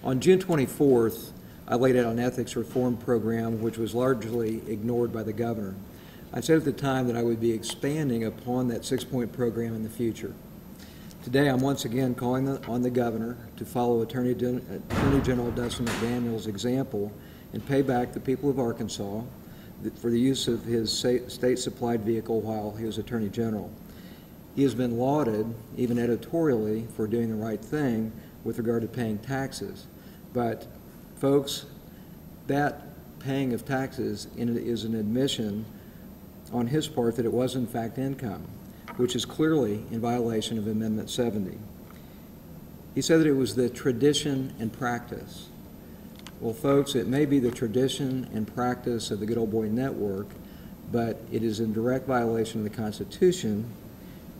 On June 24th, I laid out an ethics reform program which was largely ignored by the governor. I said at the time that I would be expanding upon that 6-point program in the future. Today, I'm once again calling on the governor to follow Attorney General Dustin McDaniel's example and pay back the people of Arkansas for the use of his state-supplied vehicle while he was Attorney General. He has been lauded, even editorially, for doing the right thing with regard to paying taxes. But, folks, that paying of taxes is an admission on his part that it was in fact income, which is clearly in violation of Amendment 70. He said that it was the tradition and practice. Well, folks, it may be the tradition and practice of the Good Old Boy Network, but it is in direct violation of the Constitution,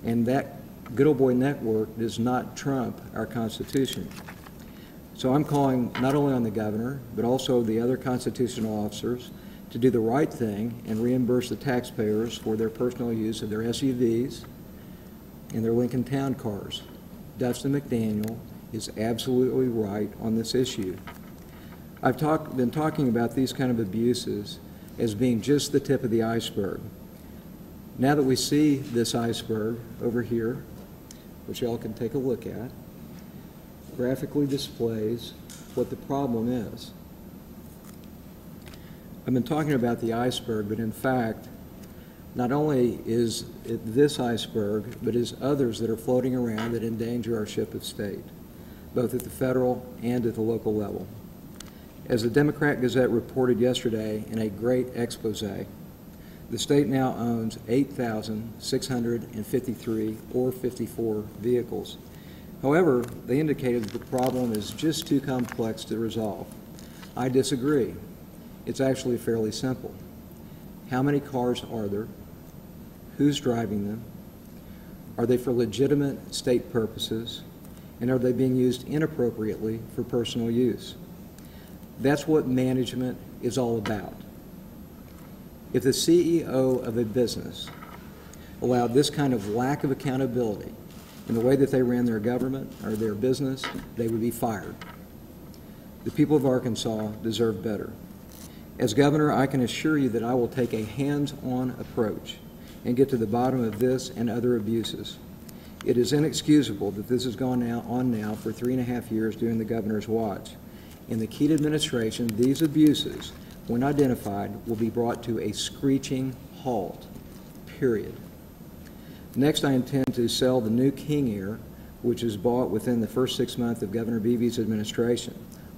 and that Good Old Boy Network does not trump our Constitution. So I'm calling not only on the governor, but also the other constitutional officers to do the right thing and reimburse the taxpayers for their personal use of their SUVs and their Lincoln Town cars. Dustin McDaniel is absolutely right on this issue. I've been talking about these kind of abuses as being just the tip of the iceberg. Now that we see this iceberg over here, which y'all can take a look at, graphically displays what the problem is. I've been talking about the iceberg, but in fact, not only is it this iceberg, but is others that are floating around that endanger our ship of state, both at the federal and at the local level. As the Democrat Gazette reported yesterday in a great expose, the state now owns 8,653 or 54 vehicles. However, they indicated that the problem is just too complex to resolve. I disagree. It's actually fairly simple. How many cars are there? Who's driving them? Are they for legitimate state purposes? And are they being used inappropriately for personal use? That's what management is all about. If the CEO of a business allowed this kind of lack of accountability in the way that they ran their government or their business, they would be fired. The people of Arkansas deserve better. As governor, I can assure you that I will take a hands-on approach and get to the bottom of this and other abuses. It is inexcusable that this has gone on now for 3.5 years during the governor's watch. In the Keat administration, these abuses, when identified, will be brought to a screeching halt, period. Next, I intend to sell the new King Air, which was bought within the first 6 months of Governor Beebe's administration.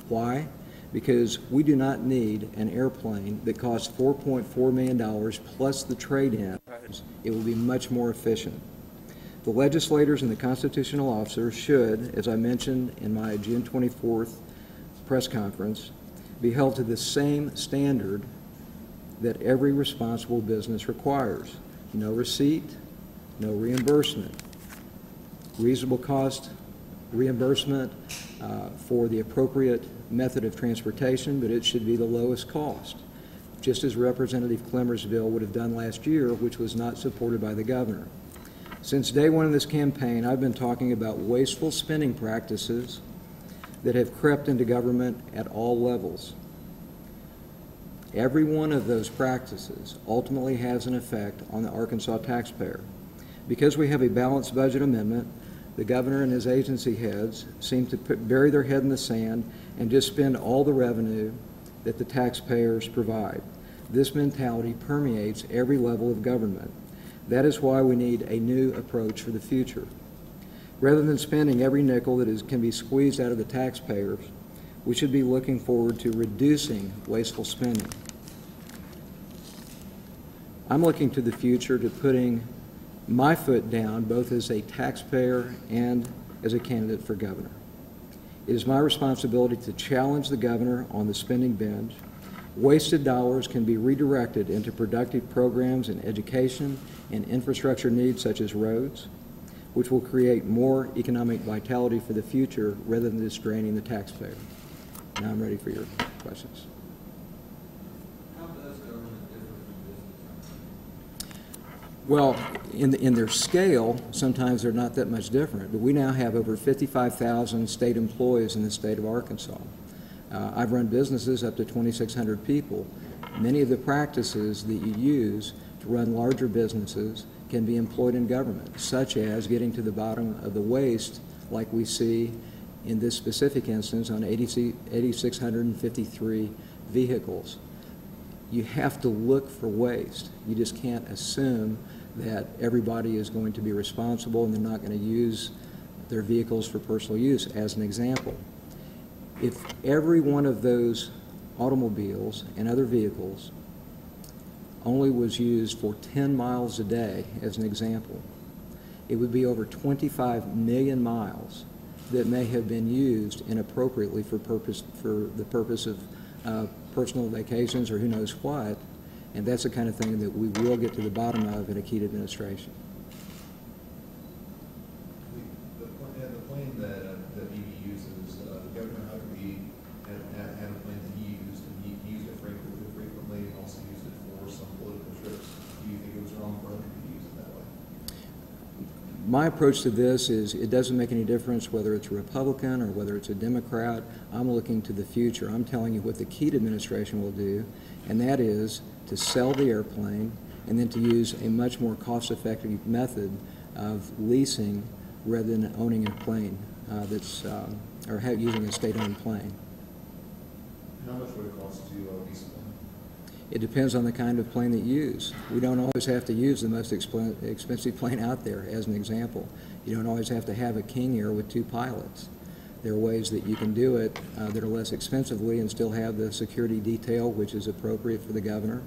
Why? Because we do not need an airplane that costs $4.4 million plus the trade-in. It will be much more efficient. The legislators and the constitutional officers should, as I mentioned in my June 24th press conference, be held to the same standard that every responsible business requires. No receipt, no reimbursement. Reasonable cost reimbursement for the appropriate method of transportation, but it should be the lowest cost, just as Representative Clemmer's bill would have done last year, which was not supported by the governor. Since day one of this campaign, I've been talking about wasteful spending practices that have crept into government at all levels. Every one of those practices ultimately has an effect on the Arkansas taxpayer. Because we have a balanced budget amendment, the governor and his agency heads seem to bury their head in the sand and just spend all the revenue that the taxpayers provide. This mentality permeates every level of government. That is why we need a new approach for the future. Rather than spending every nickel that can be squeezed out of the taxpayers, we should be looking forward to reducing wasteful spending. I'm looking to the future to putting my foot down both as a taxpayer and as a candidate for governor. It is my responsibility to challenge the governor on the spending binge. Wasted dollars can be redirected into productive programs in education and infrastructure needs such as roads, which will create more economic vitality for the future rather than just draining the taxpayer. Now I'm ready for your questions. How does government differ from business? Well, in their scale, sometimes they're not that much different. But we now have over 55,000 state employees in the state of Arkansas. I've run businesses up to 2,600 people. Many of the practices that you use to run larger businesses can be employed in government, such as getting to the bottom of the waste, like we see in this specific instance on 8,653 vehicles. You have to look for waste. You just can't assume that everybody is going to be responsible and they're not going to use their vehicles for personal use. As an example, if every one of those automobiles and other vehicles only was used for 10 miles a day, as an example, it would be over 25 million miles that may have been used inappropriately for the purpose of personal vacations or who knows what, and that's the kind of thing that we will get to the bottom of in a Keat administration. The plane that BB uses, Governor Huckabee had a plane that he used, and he used it frequently, and also used it for some political trips. Do you think it was wrong for Huckabee to use it that way? My approach to this is it doesn't make any difference whether it's a Republican or whether it's a Democrat. I'm looking to the future. I'm telling you what the Keat administration will do, and that is to sell the airplane and then to use a much more cost-effective method of leasing rather than owning a plane using a state-owned plane. How much would it cost to lease a plane? It depends on the kind of plane that you use. We don't always have to use the most expensive plane out there, as an example. You don't always have to have a King Air with 2 pilots. There are ways that you can do it that are less expensively and still have the security detail, which is appropriate for the governor.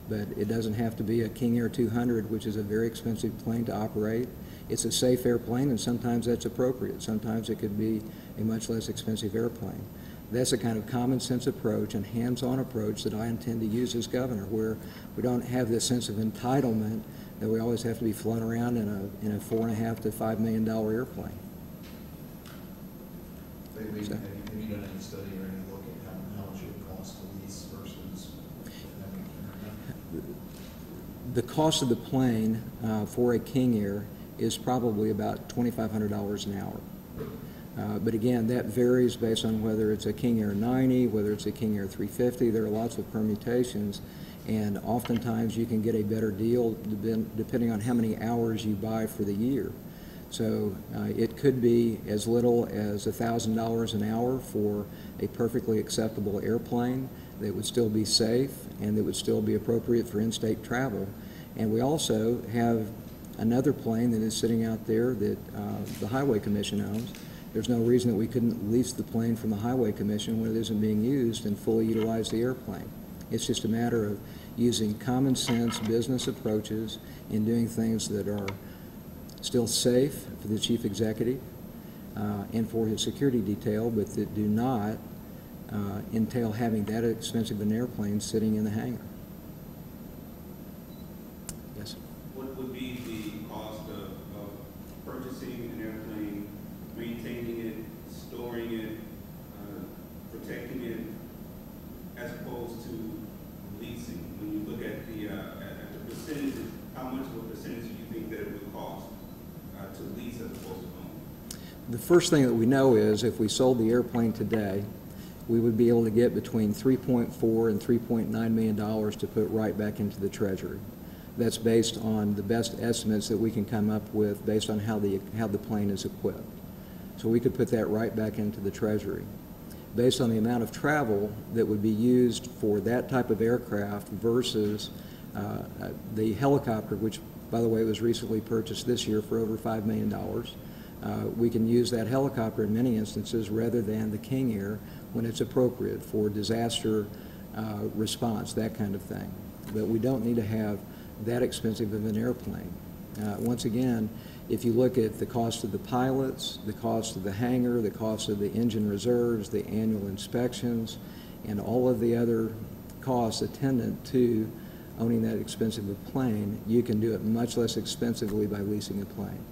But it doesn't have to be a King Air 200, which is a very expensive plane to operate. It's a safe airplane, and sometimes that's appropriate. Sometimes it could be a much less expensive airplane. That's the kind of common sense approach and hands-on approach that I intend to use as governor, where we don't have this sense of entitlement that we always have to be flown around in a $4.5 to $5 million airplane. Have you done any study or any look at how much it would cost to lease versus the cost of the plane for a King Air is probably about $2,500 an hour. But again, that varies based on whether it's a King Air 90, whether it's a King Air 350. There are lots of permutations, and oftentimes you can get a better deal depending on how many hours you buy for the year. So it could be as little as $1,000 an hour for a perfectly acceptable airplane that would still be safe and that would still be appropriate for in-state travel. And we also have another plane that is sitting out there that the Highway Commission owns. There's no reason that we couldn't lease the plane from the Highway Commission when it isn't being used and fully utilize the airplane. It's just a matter of using common sense business approaches in doing things that are still safe for the chief executive and for his security detail, but that do not entail having that expensive an airplane sitting in the hangar. Yes? What would be the cost of purchasing an airplane, maintaining it, storing it, protecting it, as opposed to leasing? When you look at the percentages, how much of a percentage do you think that it would cost to lease as opposed to own? The first thing that we know is if we sold the airplane today, we would be able to get between $3.4 and $3.9 million to put right back into the Treasury. That's based on the best estimates that we can come up with based on how the plane is equipped. So we could put that right back into the Treasury. Based on the amount of travel that would be used for that type of aircraft versus the helicopter, which, by the way, was recently purchased this year for over $5 million, we can use that helicopter in many instances rather than the King Air when it's appropriate for disaster response, that kind of thing. But we don't need to have that expensive of an airplane. Once again, if you look at the cost of the pilots, the cost of the hangar, the cost of the engine reserves, the annual inspections, and all of the other costs attendant to owning that expensive a plane, you can do it much less expensively by leasing a plane.